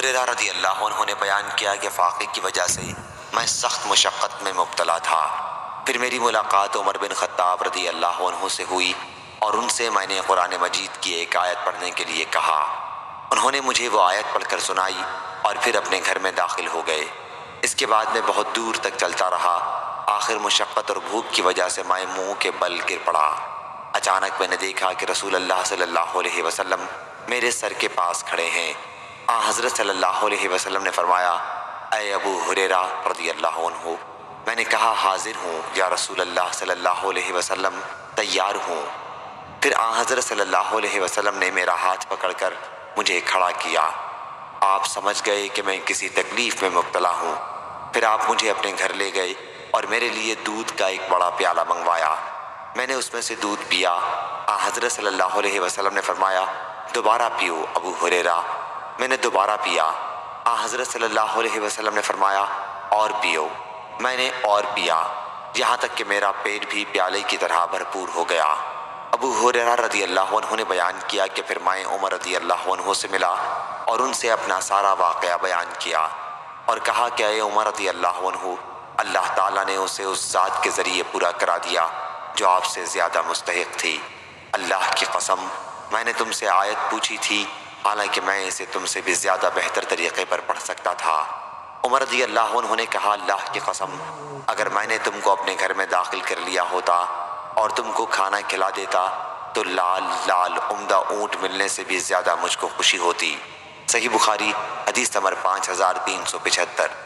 ہریرہ رضی اللہ عنہ نے بیان کیا کہ فاقے کی وجہ سے میں سخت مشقت میں مبتلا تھا۔ پھر میری ملاقات عمر بن خطاب رضی اللہ عنہ سے ہوئی اور ان سے میں نے قرآن مجید کی ایک آیت پڑھنے کے لیے کہا۔ انہوں نے مجھے وہ آیت پڑھ کر سنائی اور پھر اپنے گھر میں داخل ہو گئے۔ اس کے بعد میں بہت دور تک چلتا رہا۔ آخر مشقت اور بھوک کی وجہ سے میں منہ کے بل گر پڑا۔ اچانک میں نے دیکھا کہ رسول اللہ صلی اللہ علیہ وسلم میرے سر کے پاس کھڑے ہیں۔ حضرت صلی اللہ علیہ وسلم نے فرمایا، اے ابو ہریرہ رضی اللہ عنہ۔ میں نے کہا، حاضر ہوں یا رسول اللہ صلی اللہ علیہ وسلم، تیار ہوں۔ پھر حضرت صلی اللہ علیہ وسلم نے میرا ہاتھ پکڑ کر مجھے کھڑا کیا۔ آپ سمجھ گئے کہ میں کسی تکلیف میں مبتلا ہوں۔ پھر آپ مجھے اپنے گھر لے گئے اور میرے لیے دودھ کا ایک بڑا پیالہ منگوایا۔ میں نے اس میں سے دودھ پیا۔ حضرت صلی اللہ علیہ وسلم نے فرمایا، دوبارہ پیو ابو ہریرہ۔ میں نے دوبارہ پیا۔ حضرت صلی اللہ علیہ وسلم نے فرمایا، اور پیو۔ میں نے اور پیا، یہاں تک کہ میرا پیٹ بھی پیالے کی طرح بھرپور ہو گیا۔ ابو ہریرہ رضی اللہ عنہ نے بیان کیا کہ پھر میں عمر رضی اللہ عنہ سے ملا اور ان سے اپنا سارا واقعہ بیان کیا اور کہا کہ اے عمر رضی اللہ عنہ، اللہ تعالیٰ نے اسے اس ذات کے ذریعے پورا کرا دیا جو آپ سے زیادہ مستحق تھی۔ اللہ کی قسم، میں نے تم سے آیت پوچھی تھی، حالانکہ میں اسے تم سے بھی زیادہ بہتر طریقے پر پڑھ سکتا تھا۔ عمر رضی اللہ عنہ نے کہا، اللہ کی قسم، اگر میں نے تم کو اپنے گھر میں داخل کر لیا ہوتا اور تم کو کھانا کھلا دیتا تو لال لال عمدہ اونٹ ملنے سے بھی زیادہ مجھ کو خوشی ہوتی۔ صحیح بخاری، حدیث نمبر 5375۔